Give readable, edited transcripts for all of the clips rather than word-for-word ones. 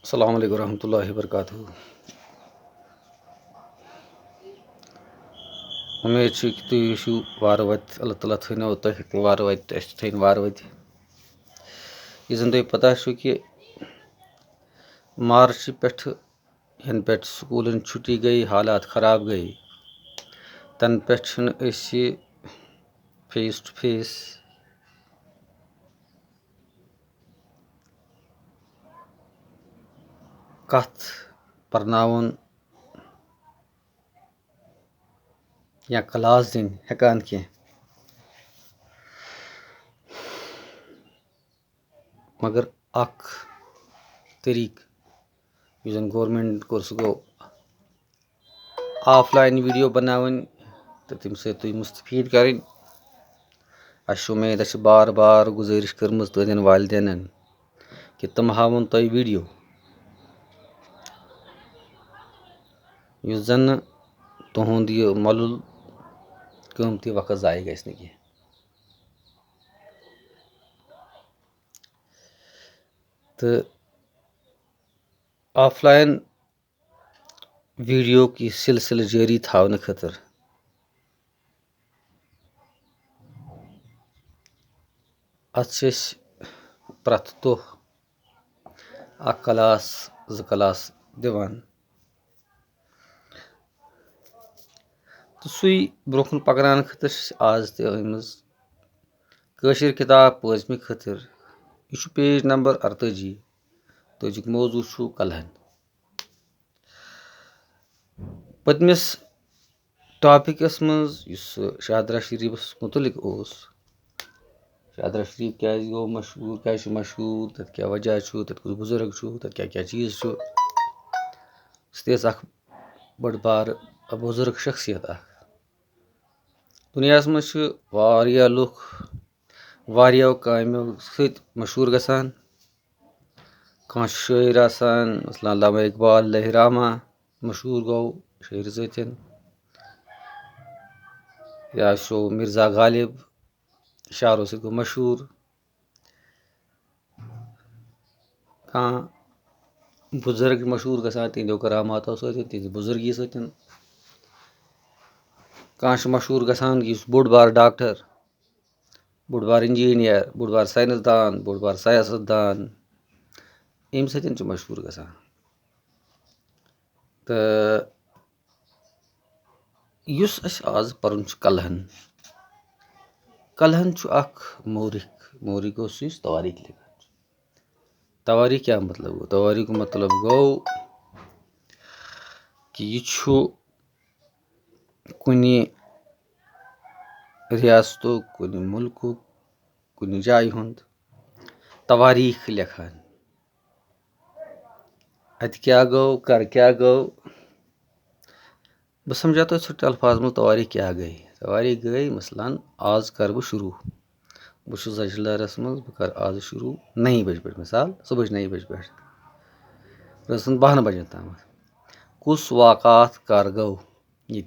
अस्सलामु अलैकुम रहमतुल्लाहि व बरकातुहू। उम्मीद कि तुम यू वार वत अल्लाह ताला थो तुम वार वत थन वार वत। यह जन तुम पता कि मार्च पे यन पे स्कूलन छुट्टी गई हालात ख़राब गई तन पे फेस टू फेस कथ परनावन या क्लास दिन हेकान कह, मगर अख तरीक जन गवर्नमेंट कोर सह गो ऑफलाइन वीडियो बनावन तो तम से तुम मुस्तफीद करें। उम्मीद बार बार गुजारिश कर्म तुंदन वालदेन कि तम हावन तुम वीडियो जन तुंद यह मलुल कीमती वक्त जाय गस न कह। तो ऑफलाइन वीडियो की सिलसिल जारी थावन खतर अत प्रथ दह क्लास जो क्लास दिवान तो सुई ब्रोखन पकनान खतर आज तमज किताब पजम खतर यह पेज नंबर 48 तजुक मौजू कलहन। पतमिस टॉपिकस मज शादरा शरीफस मुतलिक शादरा शरीफ क्या गो मशहूर क्या मशहूर तत क्या वजह तत कुछ बुजुर्ग तत क्या क्या चीज़ सह बड़ बार बुजुर्ग शख्सियत दुनिया मज लुख वारियो कामों सत मशहूर गसान। कह शायर आसान मसलन अल्लामा इकबाल लहरामा मशहूर गो शायर सतन, या शो मिर्जा गालिब शारों सत गो मशहूर। कह बुजुर्ग मशहूर गसान तिंदो करामातो तिज बुजुर्गी सतन। कह मशहूर गसान बोड़ बार डॉक्टर, बोड़ बार इंजीनियर, बोड़ बार साइंसदान, बोड़ बार सियासतदान अम सतन मशहूर गसान। तो युस आज पर्न कलहन कलहन मौरिक गो तवारीख लिखा। तवारीख क्या मतलब गो? तवारीख मतलब गो कि यह कुनि रियासत कुनि मुल्क कुनि जाय हुंद तवारीख लिखान अत क्या गो कर क्या गो। बह समझाता छोटे अल्फाज में तवारीख क्या गई। तवारीख गई मसलन आज कर बह शुरू बह अजलरस मज बह कर आज शुरू 9 बज पे मिसाल सुबह 9 बज पे रसन 12 बजन तम कुस वाक़ात कर गो ये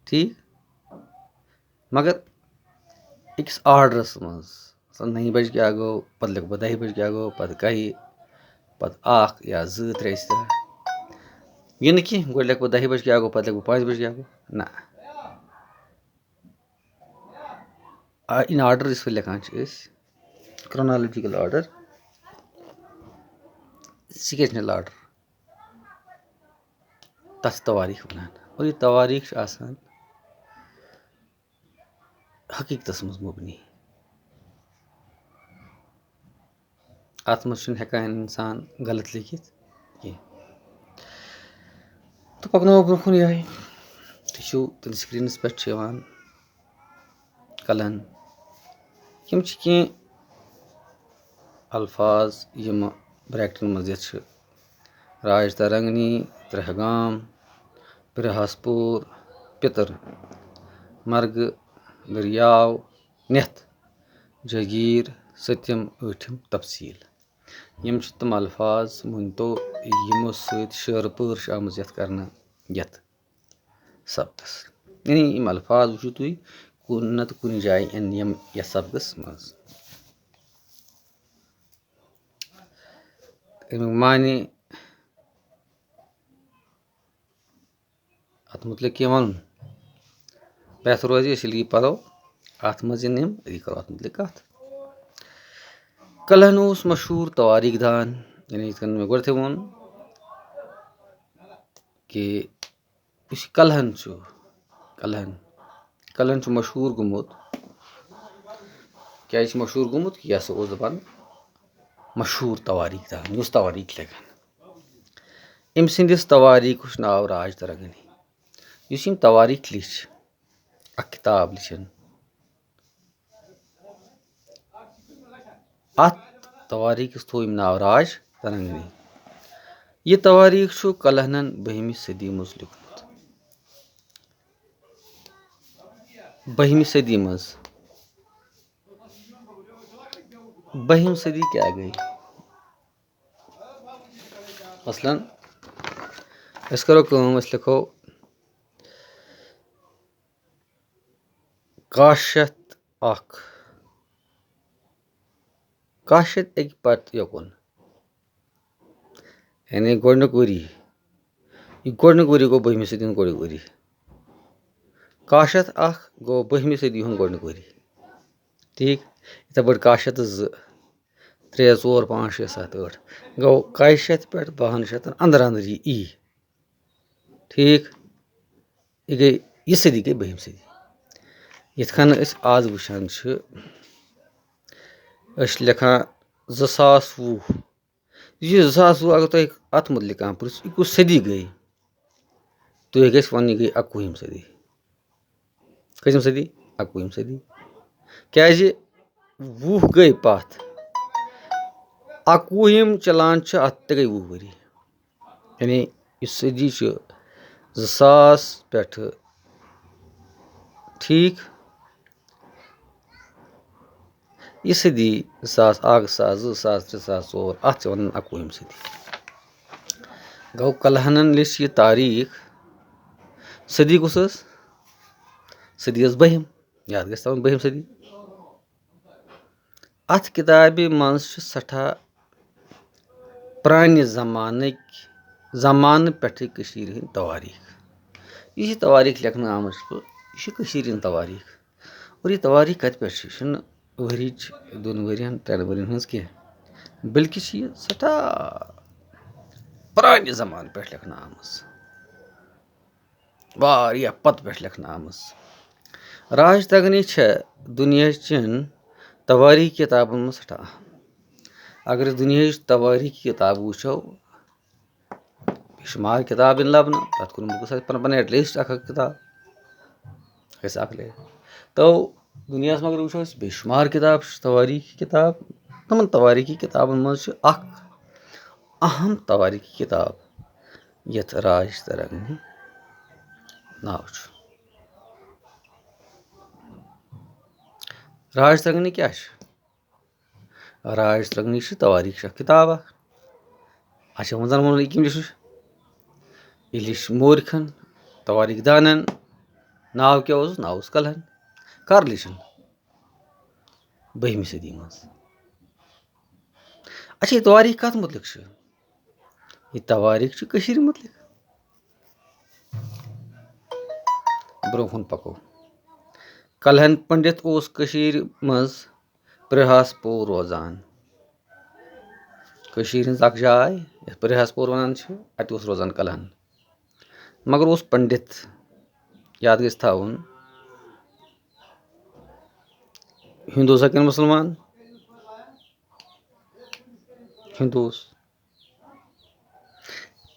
ठीक। मगर अकिस आर्डरस मज 9 बज क्या गो पत लिख 10 बज क्या गो पत कही पत 1 या 2 3 यह न कह गो लिख 10 बज क्या गो पत लिख 5 बज क्या गो ना। इन आर्डर इस लिखान क्रोनोलॉजिकल आर्डर सिक्वेशनल आर्डर तथ तवारीख वन। और यह तवारीख आसान हकीकतस मज मुबनी अत मज हेकान इंसान गलत लिखित कह। तो पकनो ब्रोखन यह तुम स्क्रीनस पे कलहन यम कह अल्फाज यम ब्रैकेटन मज राज तरंगनी त्रेहगाम पिरहासपुर पितर मर्ग दरियाव निथ जगीर सत्यम ऊठम तफसील यम तम अल्फाज वन तो यमो सर पर्श आमज करना यथ सबकस यानी यम अल्फाज वो तुम कुन नत कुन जाय यम यथ सबकस मज। अमिक मानी अत मुतलिक कह वन बेहतर रोज इसलिए पढ़ो अत मज करो अत मुतलिक कत कलहन उस मशहूर तवारीख दान यानी इत मे गोड वोन कि कलहन कलहन मशहूर गोमुत क्या मशहूर गोमुत कि यह उस दपान मशहूर तवारीख दान उस तवारीख लिखन अम सिंदिस तवारीख नाव राज तरगनी युस यम तवारीख लिख अख किताब लिखन अत तवारीख थो यम नाव राज तरंगनी यह तवारीख कलहनन 12वीं सदी मज लिखमुत 12वीं सदी मज 12वीं सदी क्या गई मसलन अस करो अस लिखो काशत एक पत योकुन यानी गोडनुक वरी यह गोडनुक वरी गो 12वीं सदी हुंद गोडनुक वरी काशत गो 12वीं सदी हुंद गोडनुक वरी ठीक इथे बड़ काशत 2 3 4 5 6 7 8 गो काशत पे 52 अंदर अंदर ई ठीक यह सदी गई 12वीं सदी यिथन आज वुचान लिखान 2020 यह 2020 अगर तुम अत मुतलिक कह पुछ यह कुछ सदी गई तुम गई वन यह गई 21वीं सदी कम सदी 21वीं सदी क्या 20 गई पत 21वीं चलान अत ते गई 20 वरी यानी यह सदी 2000 पे ठीक यह सदी 2001 2002 2003 2004 अत वन 21वीं सदी गो कलहनन लिख यह तारीख सदी कुस सदी 12वीं याद गस 12वीं सदी अत किताबि मज सठा प्रान जमान पे तवारीख यह तवारीख लिखन आम यह तवारीख और यह तवारीख कत पे वरिच 2 वरियन 3 वरियन हज कह बल्कि यह सठा प्रान जमान पे लिखन आम वारिया पत पे लिखन आम राज तगनी दुनिया चन तवारीख किताबन मज सठा अगर दुनिया तवारीख किताब वो बेशुमार किताब इन लबन तथ कुन पन एटलीस्ट किताब तो दुनिया मगर वो बेशुमार किताब तवारीख किताब तमन तवारीखी किताबन मज अहम तवारीखी किताब यथ राज तरंगनी नाव राज तरंगनी क्या राज तरंगनी तवारीख किताब अच्छा वो जन वो कम लिख यह लिख मोरखन तवारीख दानन नाव क्या नाव कलहन कर लिखन 12वीं सदी मज अच्छा यह तवारीख कत मुतलिक यह तवारीख मुतलिक ब्रोहन पको कलहन पंडित मज प्रहासपुर रोजान अख जाय प्रहासपुर वन अत रोजान कलहन मगर पंडित याद गस थवन हिंदूस कि मुसलमान हिंदूस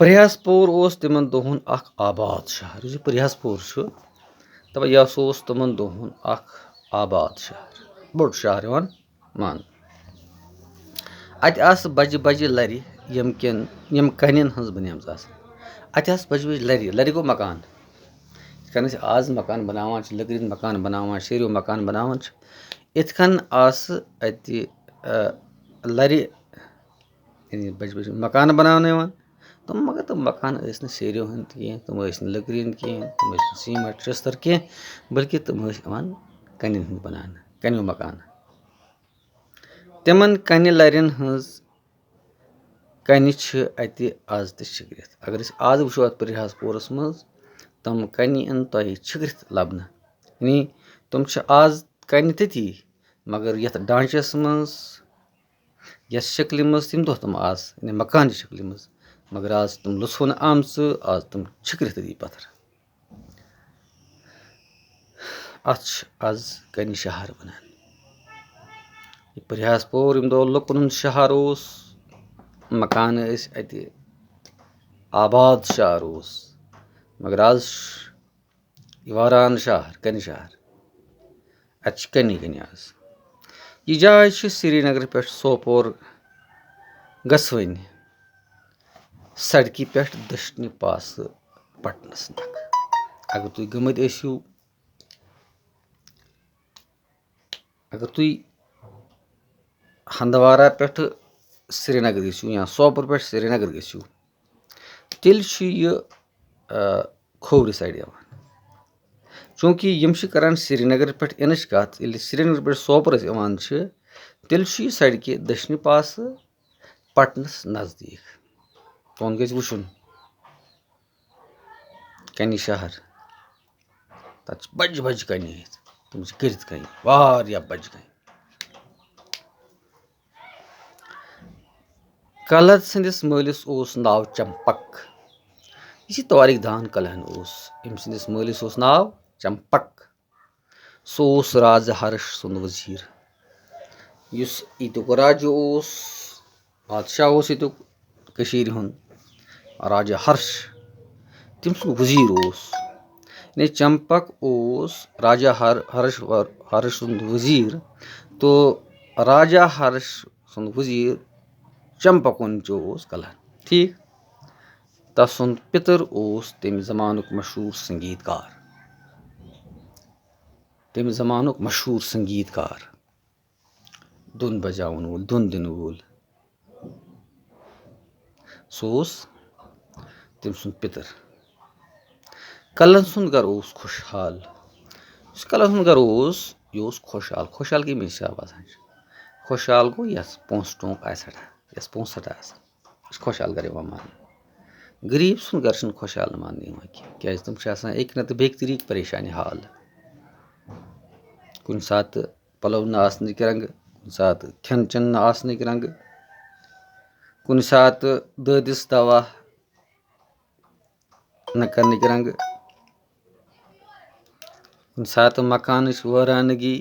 प्रयासपुर तिमन दोहन अख आबाद शहर प्रयासपुर तब यह तिमन दोहन अख आबाद शहर बोड़ शहर मान अत बजि बजि लरि यम कन हज बनिम अत बजि बजि लरि गो मकान आज मकान बनावान लकड़ मकान बनावान शेरियो मकान बनावान इतकन अत लरि बजि बजि मकान बनाने तुम मगर तुम मकान शेरियो हंद कह तुम लकड़ कह तुम सीमेंट शस्तर कह बल्कि तुम कन हंद बनान कनो मकान तिमन कन लरन हज कनि छ अति आज ति छिकरित अगर अस आज वुचो अत परिहासपुरस मज तम कनि इन तोह छिकरित लबन यानी तुम छ आज कनि तति मगर यथ ढांचस मज यस शक्ल मज तिम दो तुम आज यानी मकान शक्ल मज मगर आज तुम लुसवन आमच आज तुम छिकरित दी पत्थर अच आज कनि शहर बनान परिहासपुर यम दो लुकन शहर उस मकान अति आबाद शहर उस मगर आज वारान शहर कनि शहर अच कनि कनि आज यह जाय श्रीनगर पे सोपोर गसवन सड़की पे दशनि पास पटनस नख अगर तुम गमत अगर तुम हंदवारा पे श्रीनगर गो या सोपोर पे श्रीनगर गो तेल खोवर साइड चूंकि यम करान श्रीनगर पे इन कत श्रीनगर पे सोपोर तेल सड़क दशनि पास पटनस नजदीक तुन गज वुचुन कनि शहर तत बज बज कनि तुम गरित कनि वारिया बज कनि कलहत सदिस मलिस ओस नाव चंपक यह तारिक दान कलहन ओस अम सदिस मलिस ओस नाव चंपक सो ओस राज हर्ष सुंद वजीर युस इतुक राज ओस बादशाह ओस इतुक कशीर हुन राजा हर्ष तिम सुन वजीर ओस यानी चंपक ओस राजा हर्ष सुंद वजीर तो राजा हर्ष सुंद वजीर चंपकुन जो ओस कलहन ठीक तसुन पितर ओस तम जमानुक मशहूर संगीतकार धुन बजावन वोल धुन दिन वोल सो तम सुन पितर कलहन सुंद गर ओस खुशहाल कलहन सुंद गर ओस यह खुशहाल खुशहाल कमी बसान खुशहाल गो यस पोस टोंक यस पोस खुशहाल गर मान गरीब सुन गर खुशहाल मान क्या तुम एक न तो बेक तरीक परेशानी हाल कुन सात पलव न आसनिक रंग कुन सात खेन चन न आसनिक रंग कुन सात ददिस दवा न करनिक रंग कुन सात मकान वरानगी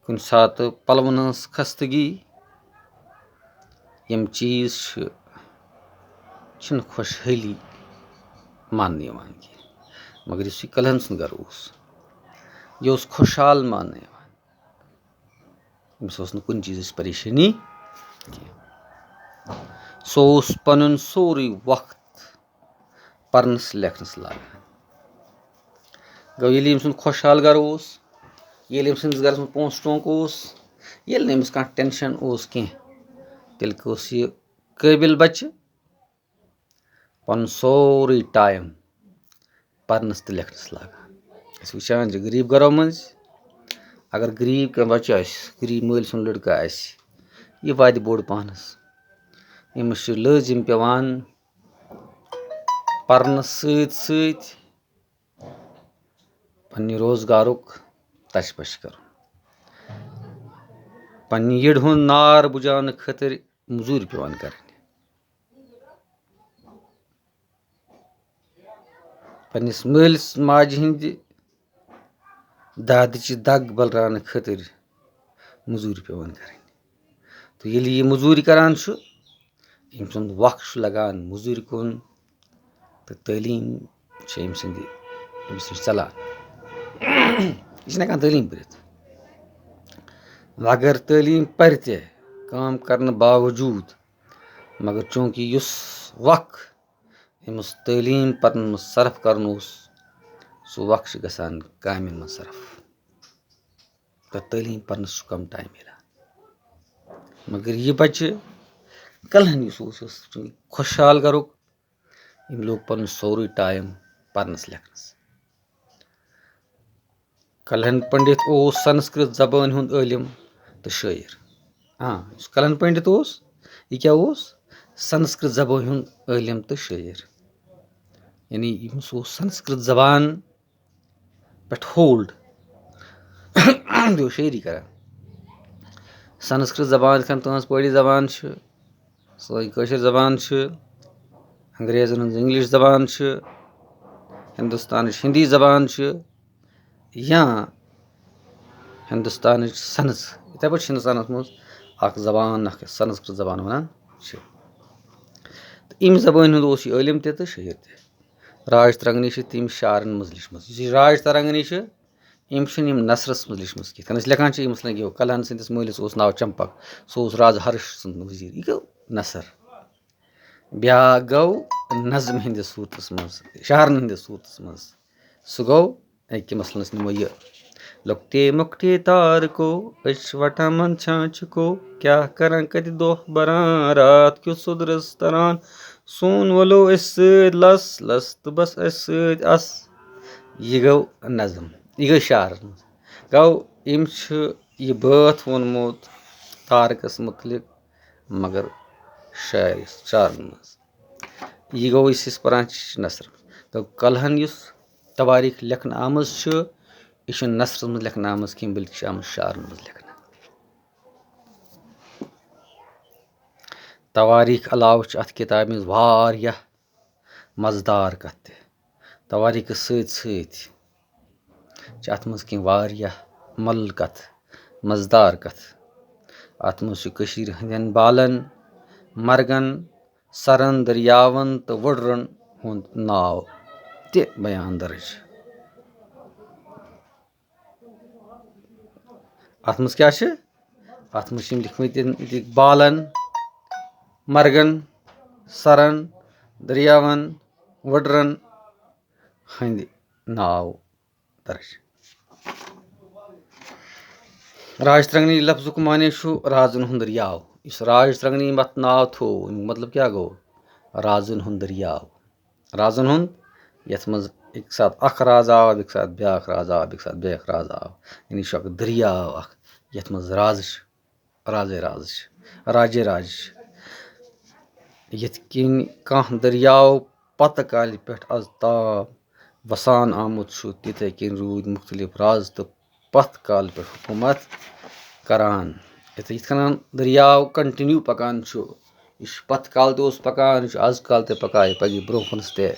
कुन सात पलवन खस्तगी यम चीज खुशहाली मान मगर इस कलहन सुन गर यह खुशहाल मान अम्स कुन चीज परेशानी सो पन सोरे वक्त परनस लेखनस लागान गो ये खुशहाल गर गर पोस टोंक नम्स कह टेंशन कह तेल यह काबिल बच्चे पन सोरे टाइम परनस तो लेखनस लागान वुचान गरीब गरों मज अगर गरीब कह बच्चे गरीब मल सुन लड़का यह वात बोड़ पानस अम्स लाजिम पेवान परनस सत पन्ने रोजगारुक तश पश कर पन्ने यड़ हुंद नार बुझान खतर मजूरी पेवान कर पन्निस मलिस माज हिंद दादच दग बलरान खतर मजूरी पेवान कर तो ये मजूरी करान अम सुंद वक्त लगान मजूरी कुन तो तालीम अम्स चलान यह तालीम पर अगर तालीम पर काम करने बावजूद मगर चूंकि युस वक्त अम्स तालीम पर सर्फ करन सो वक्त गसान कामन मज सर्फ तो तालीम परनस कम टाइम मिलान मगर यह बच्चे कलहन खुशहाल गरुक यम लोग पन सोरे टाइम परनस लेखनस कलहन पंडित संस्कृत जबान हुंद इलम तो शायर हाँ कलहन पंडित यह क्या संस्कृत ज़बान हुंद आलिम तो शायर यानी सह संस्कृत ज़बान पे होल्ड शायरी कर संस्कृत ज़बान तुज पड़ी ज़बान सर ज़बान अंग्रेज़न हज इंग्लिश ज़बान हिंदुस्तान हिंदी ज़बान या हिंदुस्तान सन्स इथे पे हिंदुस्तान मज ज़बान संस्कृत ज़बान वनान अम ज़बान हुंद आलिम तो शायर तह राज तरंगनी तम शारन मज लिखम राज तरंगनी यम नसरस मज लिखम कत लिखान लगे कलहन सदस मालिस नाव चंपक सह राजा हर्ष सुंद वजीर यह गो नसर ब्या गो नज़म हंदिस सूरतस मज शारन हंदिस सूरतस मज सह गो अके मसलस निमो यह लुकटे मुकटे तार को वटा मन छाछ को क्या करें कत दोह बरान रात क्यों सुदरस तरान सोन वलो अस लस लस तो बस अस अस यह गो नज़म यह गो शार गो यम यह बात वोनमुत तारकस मुतलिक मगर शारन मज यह गो पान नसर गो कलहन तवारीख लेखन आमज यह नसर मज लेखन आमज कह बल्कि आमज शारन मज लेखन तवारीख अलाव अत किताब मज वारियाह मज़ेदार कथ तवारीख अत मज कह वारियाह मल कथ मज़ेदार कथ अत मज हंदन बालन मर्गन सरन दरियावन तो वुडरन हुंद नाव ते बयान दर्ज अत मज क्या अत मज लिखमत बालन मर्गन सरन दरियावन वुडरन हंद नाव दर्ज राज तरंगनी लफ्जुक माने राजन हुंद दरियाव इस राज तरंगनी अत नाव थो मतलब क्या गो राजन हुंद दरियाव राजन हुंद यथ मज एक साथ अख राज आव एक साथ ब्या राज आव एक साथ ब्या राज आव यानी दरियाव यथ मज राज राजे राज यथ किन कह दरियाव पत काल पे आज ताब वसान आमुत तिथे किन रूद मुख्तलिफ राज तो पत काल पे हुकूमत करान यथ दरियाव कंटिन्यू पकान यह पत काल तो पकान आज काल ते पकाय पगी ब्रोहनस ते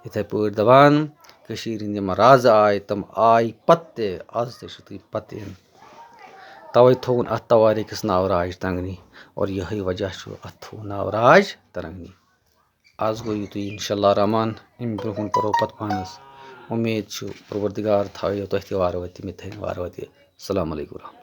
इथे पे दपान यम राज आय तम आय पत ते आज ते पत तवे थोन अत तवारीखस नाव राज तरंगनी और यही वजह अत थो नाव राज तरंगनी आज गो युतु इंशाल्लाह रहमान अम ब्रोहन परो पत पानस उम्मीद परवरदिगार थायो तह वार वत मे थन वार वत अस्सलाम वालेकुम।